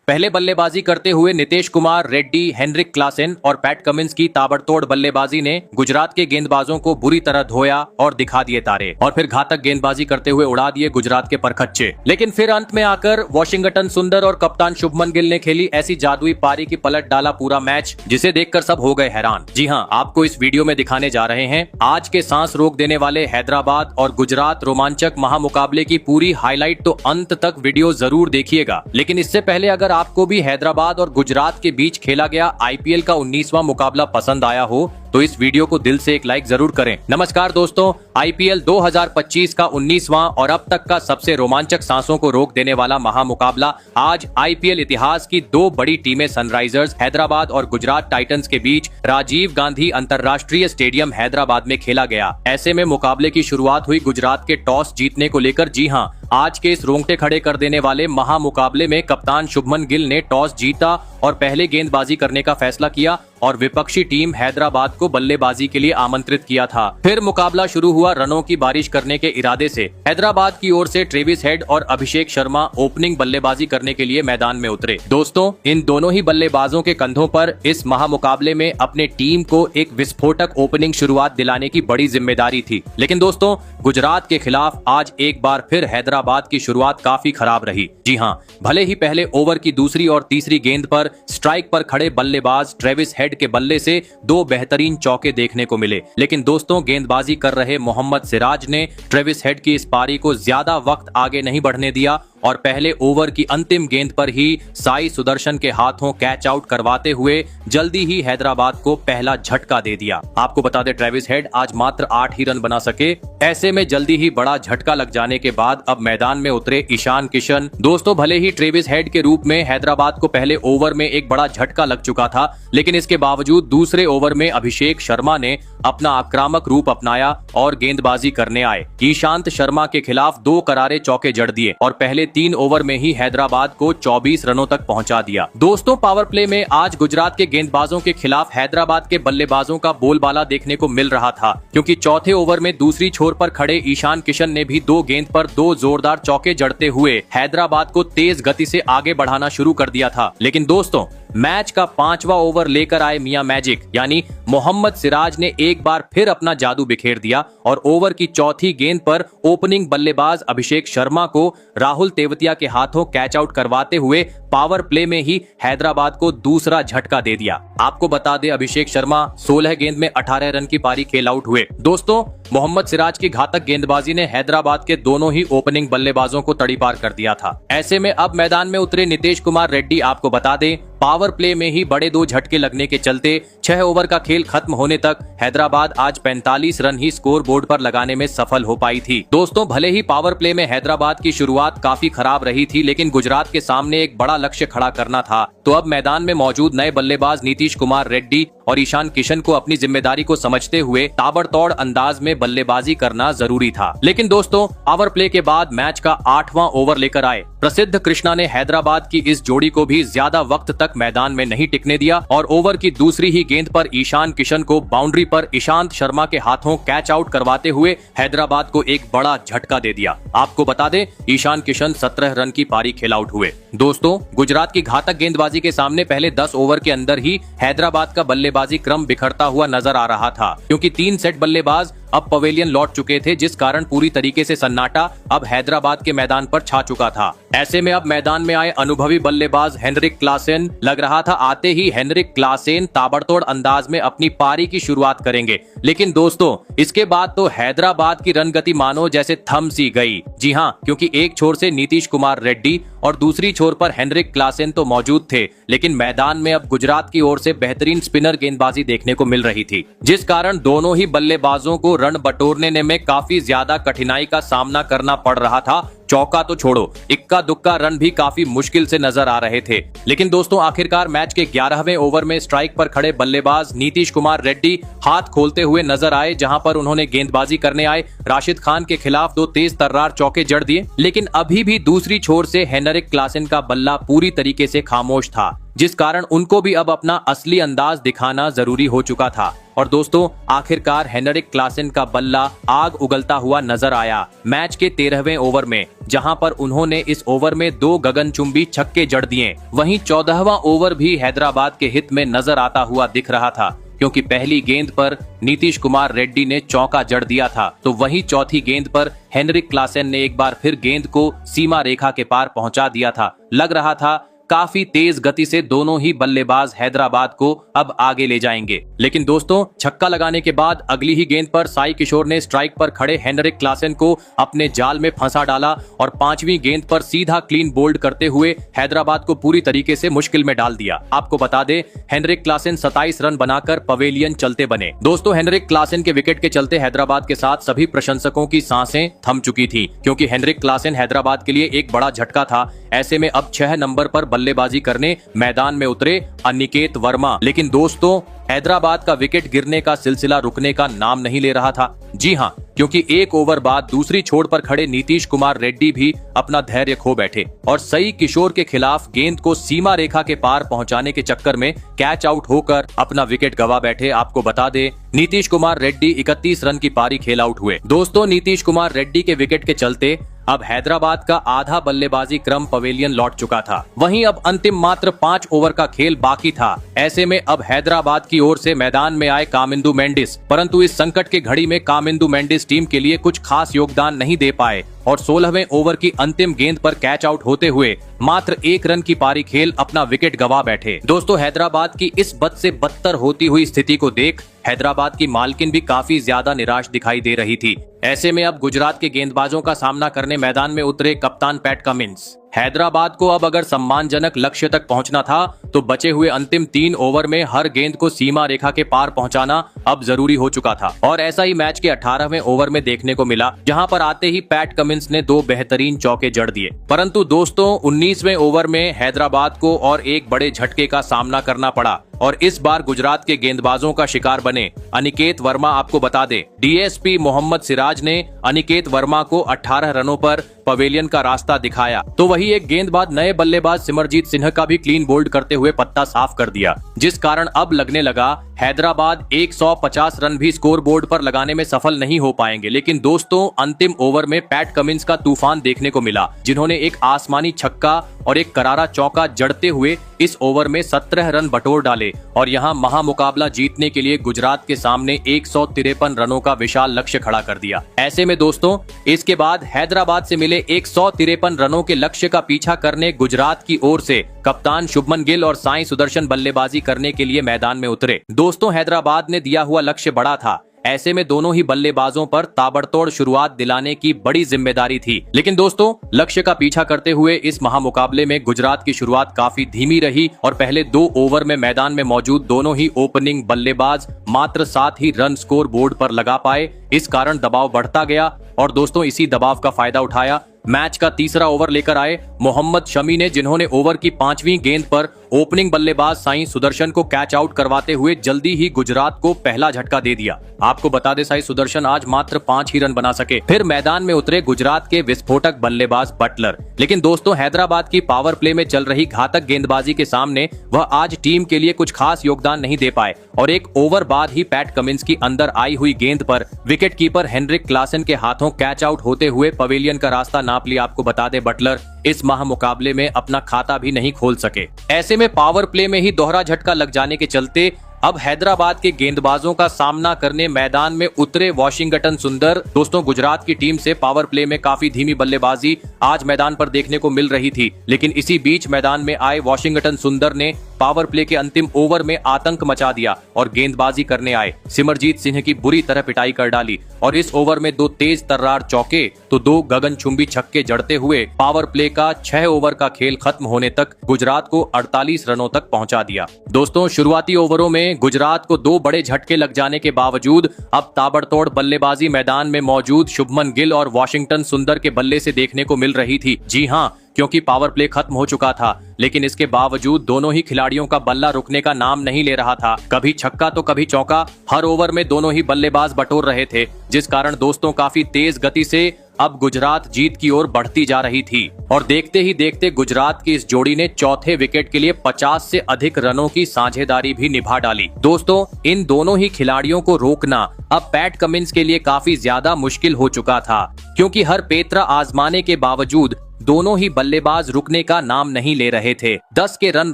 पहले बल्लेबाजी करते हुए नीतीश कुमार रेड्डी, हेनरिक क्लासेन और पैट कमिंस की ताबड़तोड़ बल्लेबाजी ने गुजरात के गेंदबाजों को बुरी तरह धोया और दिखा दिए तारे, और फिर घातक गेंदबाजी करते हुए उड़ा दिए गुजरात के परखच्चे। लेकिन फिर अंत में आकर वॉशिंगटन सुंदर और कप्तान शुभमन गिल ने खेली ऐसी जादुई पारी की पलट डाला पूरा मैच, जिसे देखकर सब हो गए हैरान। जी हाँ, आपको इस वीडियो में दिखाने जा रहे हैं आज के सांस रोक देने वाले हैदराबाद और गुजरात रोमांचक महामुकाबले की पूरी हाईलाइट। तो अंत तक वीडियो जरूर देखिएगा। लेकिन इससे पहले अगर आपको भी हैदराबाद और गुजरात के बीच खेला गया आईपीएल का 19वां मुकाबला पसंद आया हो तो इस वीडियो को दिल से एक लाइक जरूर करें। नमस्कार दोस्तों, आईपीएल 2025 का 19वां और अब तक का सबसे रोमांचक सांसों को रोक देने वाला महामुकाबला आज आईपीएल इतिहास की दो बड़ी टीमें सनराइजर्स हैदराबाद और गुजरात टाइटंस के बीच राजीव गांधी अंतरराष्ट्रीय स्टेडियम हैदराबाद में खेला गया। ऐसे में मुकाबले की शुरुआत हुई गुजरात के टॉस जीतने को लेकर। जी हाँ, आज के इस रोंगटे खड़े कर देने वाले महामुकाबले में कप्तान शुभमन गिल ने टॉस जीता और पहले गेंदबाजी करने का फैसला किया और विपक्षी टीम हैदराबाद को बल्लेबाजी के लिए आमंत्रित किया था। फिर मुकाबला शुरू हुआ रनों की बारिश करने के इरादे से। हैदराबाद की ओर से ट्रेविस हेड और अभिषेक शर्मा ओपनिंग बल्लेबाजी करने के लिए मैदान में उतरे। दोस्तों, इन दोनों ही बल्लेबाजों के कंधों पर इस महामुकाबले में अपने टीम को एक विस्फोटक ओपनिंग शुरुआत दिलाने की बड़ी जिम्मेदारी थी। लेकिन दोस्तों, गुजरात के खिलाफ आज एक बार फिर हैदराबाद की शुरुआत काफी खराब रही। जी हाँ, भले ही पहले ओवर की दूसरी और तीसरी गेंद पर स्ट्राइक पर खड़े बल्लेबाज ट्रेविस हेड के बल्ले से दो बेहतरीन चौके देखने को मिले, लेकिन दोस्तों गेंदबाजी कर रहे मोहम्मद सिराज ने ट्रेविस हेड की इस पारी को ज्यादा वक्त आगे नहीं बढ़ने दिया और पहले ओवर की अंतिम गेंद पर ही साई सुदर्शन के हाथों कैच आउट करवाते हुए जल्दी ही हैदराबाद को पहला झटका दे दिया। आपको बता दें, ट्रेविस हेड आज मात्र 8 ही रन बना सके। ऐसे में जल्दी ही बड़ा झटका लग जाने के बाद अब मैदान में उतरे ईशान किशन। दोस्तों, भले ही ट्रेविस हेड के रूप में हैदराबाद को पहले ओवर में एक बड़ा झटका लग चुका था, लेकिन इसके बावजूद दूसरे ओवर में अभिषेक शर्मा ने अपना आक्रामक रूप अपनाया और गेंदबाजी करने आए। ईशांत शर्मा के खिलाफ 2 करारे चौके जड़ दिए और पहले 3 ओवर में ही हैदराबाद को 24 रनों तक पहुंचा दिया। दोस्तों, पावर प्ले में आज गुजरात के गेंदबाजों के खिलाफ हैदराबाद के बल्लेबाजों का बोलबाला देखने को मिल रहा था, क्योंकि चौथे ओवर में दूसरी छोर पर खड़े ईशान किशन ने भी 2 गेंद पर 2 जोरदार चौके जड़ते हुए हैदराबाद को तेज गति से आगे बढ़ाना शुरू कर दिया था। लेकिन दोस्तों, मैच का 5वां ओवर लेकर आए मियां मैजिक यानी मोहम्मद सिराज ने एक बार फिर अपना जादू बिखेर दिया और ओवर की चौथी गेंद पर ओपनिंग बल्लेबाज अभिषेक शर्मा को राहुल तेवतिया के हाथों कैच आउट करवाते हुए पावर प्ले में ही हैदराबाद को दूसरा झटका दे दिया। आपको बता दें, अभिषेक शर्मा 16 गेंद में 18 रन की पारी खेल आउट हुए। दोस्तों, मोहम्मद सिराज की घातक गेंदबाजी ने हैदराबाद के दोनों ही ओपनिंग बल्लेबाजों को तड़ीपार कर दिया था। ऐसे में अब मैदान में उतरे नीतीश कुमार रेड्डी। आपको बता दें, पावर प्ले में ही बड़े 2 झटके लगने के चलते 6 ओवर का खेल खत्म होने तक हैदराबाद आज 45 रन ही स्कोर बोर्ड पर लगाने में सफल हो पाई थी। दोस्तों, भले ही पावर प्ले में हैदराबाद की शुरुआत काफी खराब रही थी, लेकिन गुजरात के सामने एक बड़ा लक्ष्य खड़ा करना था। तो अब मैदान में मौजूद नए बल्लेबाज नीतीश कुमार रेड्डी और ईशान किशन को अपनी जिम्मेदारी को समझते हुए ताबड़तोड़ अंदाज में बल्लेबाजी करना जरूरी था। लेकिन दोस्तों, पावर प्ले के बाद मैच का 8वां ओवर लेकर आए प्रसिद्ध कृष्णा ने हैदराबाद की इस जोड़ी को भी ज्यादा वक्त तक मैदान में नहीं टिकने दिया और ओवर की दूसरी ही गेंद पर ईशान किशन को बाउंड्री पर ईशांत शर्मा के हाथों कैच आउट करवाते हुए हैदराबाद को एक बड़ा झटका दे दिया। आपको बता दें, ईशान किशन 17 रन की पारी खेल आउट हुए। दोस्तों, गुजरात की घातक गेंदबाजी के सामने पहले 10 ओवर के अंदर ही हैदराबाद का बल्लेबाजी क्रम बिखरता हुआ नजर आ रहा था, क्योंकि 3 सेट बल्लेबाज अब पवेलियन लौट चुके थे, जिस कारण पूरी तरीके से सन्नाटा अब हैदराबाद के मैदान पर छा चुका था। ऐसे में अब मैदान में आए अनुभवी बल्लेबाज हेनरिक क्लासेन। लग रहा था आते ही हेनरिक क्लासेन ताबड़तोड़ अंदाज में अपनी पारी की शुरुआत करेंगे, लेकिन दोस्तों इसके बाद तो हैदराबाद की रन गति मानो जैसे थम सी गई। जी हाँ, क्योंकि एक छोर से नीतीश कुमार रेड्डी और दूसरी छोर पर हेनरिक क्लासेन तो मौजूद थे, लेकिन मैदान में अब गुजरात की ओर से बेहतरीन स्पिनर गेंदबाजी देखने को मिल रही थी, जिस कारण दोनों ही बल्लेबाजों को रन बटोरने में काफी ज्यादा कठिनाई का सामना करना पड़ रहा था। चौका तो छोड़ो, इक्का दुक्का रन भी काफी मुश्किल से नजर आ रहे थे। लेकिन दोस्तों, आखिरकार मैच के 11वें ओवर में स्ट्राइक पर खड़े बल्लेबाज नीतीश कुमार रेड्डी हाथ खोलते हुए नजर आए, जहां पर उन्होंने गेंदबाजी करने आए राशिद खान के खिलाफ 2 तेज तर्रार चौके जड़ दिए। लेकिन अभी भी दूसरी छोर से हेनरिक क्लासेन का बल्ला पूरी तरीके से खामोश था, जिस कारण उनको भी अब अपना असली अंदाज दिखाना जरूरी हो चुका था। और दोस्तों आखिरकार हेनरिक क्लासेन का बल्ला आग उगलता हुआ नजर आया मैच के 13वें ओवर में, जहां पर उन्होंने इस ओवर में 2 गगनचुंबी छक्के जड़ दिए। वहीं 14वां ओवर भी हैदराबाद के हित में नजर आता हुआ दिख रहा था, क्योंकि पहली गेंद पर नीतीश कुमार रेड्डी ने चौका जड़ दिया था, तो वहीं चौथी गेंद पर हेनरिक क्लासेन ने एक बार फिर गेंद को सीमा रेखा के पार पहुंचा दिया था। लग रहा था काफी तेज गति से दोनों ही बल्लेबाज हैदराबाद को अब आगे ले जाएंगे। लेकिन दोस्तों छक्का लगाने के बाद अगली ही गेंद पर साई किशोर ने स्ट्राइक पर खड़े हेनरिक क्लासेन को अपने जाल में फंसा डाला और 5वीं गेंद पर सीधा क्लीन बोल्ड करते हुए हैदराबाद को पूरी तरीके से मुश्किल में डाल दिया। आपको बता दें हेनरिक क्लासेन 27 रन बनाकर पवेलियन चलते बने। दोस्तों हेनरिक क्लासेन के विकेट के चलते हैदराबाद के साथ सभी प्रशंसकों की सांसें थम चुकी थी, क्योंकि हेनरिक क्लासेन हैदराबाद के लिए एक बड़ा झटका था। ऐसे में अब 6 नंबर पर बल्लेबाजी करने मैदान में उतरे अनिकेत वर्मा। लेकिन दोस्तों हैदराबाद का विकेट गिरने का सिलसिला रुकने का नाम नहीं ले रहा था। जी हां, क्योंकि एक ओवर बाद दूसरी छोर पर खड़े नीतीश कुमार रेड्डी भी अपना धैर्य खो बैठे और सई किशोर के खिलाफ गेंद को सीमा रेखा के पार पहुंचाने के चक्कर में कैच आउट होकर अपना विकेट गवा बैठे। आपको बता दें नीतीश कुमार रेड्डी 31 रन की पारी खेल आउट हुए। दोस्तों नीतीश कुमार रेड्डी के विकेट के चलते अब हैदराबाद का आधा बल्लेबाजी क्रम पवेलियन लौट चुका था। वहीं अब अंतिम मात्र 5 ओवर का खेल बाकी था। ऐसे में अब हैदराबाद की ओर से मैदान में आए कामिंदु मेंडिस, परंतु इस संकट की घड़ी में कामिंदु मेंडिस टीम के लिए कुछ खास योगदान नहीं दे पाए और 16वें ओवर की अंतिम गेंद पर कैच आउट होते हुए मात्र 1 रन की पारी खेल अपना विकेट गवा बैठे। दोस्तों हैदराबाद की इस बद से बदतर होती हुई स्थिति को देख हैदराबाद की मालकिन भी काफी ज्यादा निराश दिखाई दे रही थी। ऐसे में अब गुजरात के गेंदबाजों का सामना करने मैदान में उतरे कप्तान पैट कमिंस। हैदराबाद को अब अगर सम्मानजनक लक्ष्य तक पहुंचना था तो बचे हुए अंतिम 3 ओवर में हर गेंद को सीमा रेखा के पार पहुंचाना अब जरूरी हो चुका था और ऐसा ही मैच के 18वें ओवर में देखने को मिला, जहां पर आते ही पैट कमिंस ने 2 बेहतरीन चौके जड़ दिए। परंतु दोस्तों 19वें ओवर में हैदराबाद को और एक बड़े झटके का सामना करना पड़ा और इस बार गुजरात के गेंदबाजों का शिकार बने अनिकेत वर्मा। आपको बता दें डीएसपी मोहम्मद सिराज ने अनिकेत वर्मा को 18 रनों पर पवेलियन का रास्ता दिखाया, तो वही एक गेंद बाद नए बल्लेबाज सिमरजीत सिन्हा का भी क्लीन बोल्ड करते हुए पत्ता साफ कर दिया, जिस कारण अब लगने लगा हैदराबाद 150 रन भी स्कोर बोर्ड पर लगाने में सफल नहीं हो पाएंगे। लेकिन दोस्तों अंतिम ओवर में पैट कमिंस का तूफान देखने को मिला, जिन्होंने एक आसमानी छक्का और एक करारा चौका जड़ते हुए इस ओवर में 17 रन बटोर डाले और यहां महामुकाबला जीतने के लिए गुजरात के सामने 153 रनों का विशाल लक्ष्य खड़ा कर दिया। ऐसे में दोस्तों इसके बाद हैदराबाद से मिले 153 रनों के लक्ष्य का पीछा करने गुजरात की ओर से कप्तान शुभमन गिल और साई सुदर्शन बल्लेबाजी करने के लिए मैदान में उतरे। दोस्तों हैदराबाद ने दिया हुआ लक्ष्य बड़ा था, ऐसे में दोनों ही बल्लेबाजों पर ताबड़तोड़ शुरुआत दिलाने की बड़ी जिम्मेदारी थी। लेकिन दोस्तों लक्ष्य का पीछा करते हुए इस महामुकाबले में गुजरात की शुरुआत काफी धीमी रही और पहले 2 ओवर में मैदान में मौजूद दोनों ही ओपनिंग बल्लेबाज मात्र 7 ही रन स्कोर बोर्ड पर लगा पाए। इस कारण दबाव बढ़ता गया और दोस्तों इसी दबाव का फायदा उठाया मैच का तीसरा ओवर लेकर आए मोहम्मद शमी ने, जिन्होंने ओवर की 5वीं गेंद पर ओपनिंग बल्लेबाज साई सुदर्शन को कैच आउट करवाते हुए जल्दी ही गुजरात को पहला झटका दे दिया। आपको बता दें साई सुदर्शन आज मात्र 5 ही रन बना सके। फिर मैदान में उतरे गुजरात के विस्फोटक बल्लेबाज बटलर। लेकिन दोस्तों हैदराबाद की पावर प्ले में चल रही घातक गेंदबाजी के सामने वह आज टीम के लिए कुछ खास योगदान नहीं दे पाए और एक ओवर बाद ही पैट कमिंस की अंदर आई हुई गेंद पर विकेट कीपर हेनरिक क्लासेन के हाथों कैच आउट होते हुए पवेलियन का रास्ता नाप लिया। आपको बता दें बटलर इस महामुकाबले में अपना खाता भी नहीं खोल सके। ऐसे में पावर प्ले में ही दोहरा झटका लग जाने के चलते अब हैदराबाद के गेंदबाजों का सामना करने मैदान में उतरे वॉशिंगटन सुंदर। दोस्तों गुजरात की टीम से पावर प्ले में काफी धीमी बल्लेबाजी आज मैदान पर देखने को मिल रही थी, लेकिन इसी बीच मैदान में आए वॉशिंगटन सुंदर ने पावर प्ले के अंतिम ओवर में आतंक मचा दिया और गेंदबाजी करने आए सिमरजीत सिन्हा की बुरी तरह पिटाई कर डाली और इस ओवर में 2 तेज तर्रार चौके तो 2 गगनचुंबी छक्के जड़ते हुए पावर प्ले का 6 ओवर का खेल खत्म होने तक गुजरात को 48 रनों तक पहुंचा दिया। दोस्तों शुरुआती ओवरों में गुजरात को 2 बड़े झटके लग जाने के बावजूद अब ताबड़तोड़ बल्लेबाजी मैदान में मौजूद शुभमन गिल और वॉशिंगटन सुंदर के बल्ले से देखने को मिल रही थी। जी हां, क्योंकि पावर प्ले खत्म हो चुका था, लेकिन इसके बावजूद दोनों ही खिलाड़ियों का बल्ला रुकने का नाम नहीं ले रहा था। कभी छक्का तो कभी चौका, हर ओवर में दोनों ही बल्लेबाज बटोर रहे थे, जिस कारण दोस्तों काफी तेज गति से अब गुजरात जीत की ओर बढ़ती जा रही थी और देखते ही देखते गुजरात की इस जोड़ी ने चौथे विकेट के लिए 50 से अधिक रनों की साझेदारी भी निभा डाली। दोस्तों, इन दोनों ही खिलाड़ियों को रोकना अब पैट कमिंस के लिए काफी ज्यादा मुश्किल हो चुका था, क्योंकि हर पेतरा आजमाने के बावजूद दोनों ही बल्लेबाज रुकने का नाम नहीं ले रहे थे। 10 के रन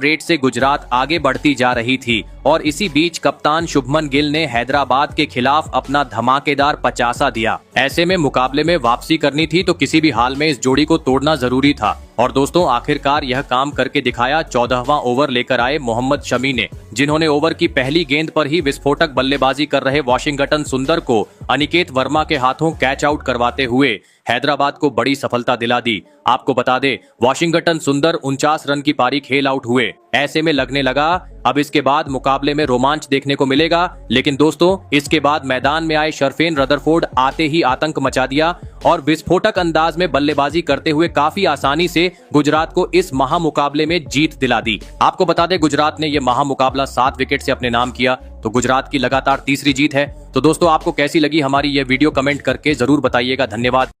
रेट से गुजरात आगे बढ़ती जा रही थी और इसी बीच कप्तान शुभमन गिल ने हैदराबाद के खिलाफ अपना धमाकेदार 50 दिया। ऐसे में मुकाबले में वापसी करनी थी तो किसी भी हाल में इस जोड़ी को तोड़ना जरूरी था। और दोस्तों, आखिरकार यह काम करके दिखाया 14वां ओवर लेकर आए मोहम्मद शमी ने, जिन्होंने ओवर की पहली गेंद पर ही विस्फोटक बल्लेबाजी कर रहे वॉशिंगटन सुंदर को अनिकेत वर्मा के हाथों कैच आउट करवाते हुए हैदराबाद को बड़ी सफलता दिला दी। आपको बता दें, वॉशिंगटन सुंदर 49 रन की पारी खेल आउट हुए। ऐसे में लगने लगा अब इसके बाद मुकाबले में रोमांच देखने को मिलेगा। लेकिन दोस्तों, इसके बाद मैदान में आए शर्फेन रदरफोर्ड आते ही आतंक मचा दिया और विस्फोटक अंदाज में बल्लेबाजी करते हुए काफी आसानी से गुजरात को इस महामुकाबले में जीत दिला दी। आपको बता दें, गुजरात ने यह महामुकाबला 7 विकेट से अपने नाम किया, तो गुजरात की लगातार तीसरी जीत है। तो दोस्तों, आपको कैसी लगी हमारी यह वीडियो, कमेंट करके जरूर बताइएगा। धन्यवाद।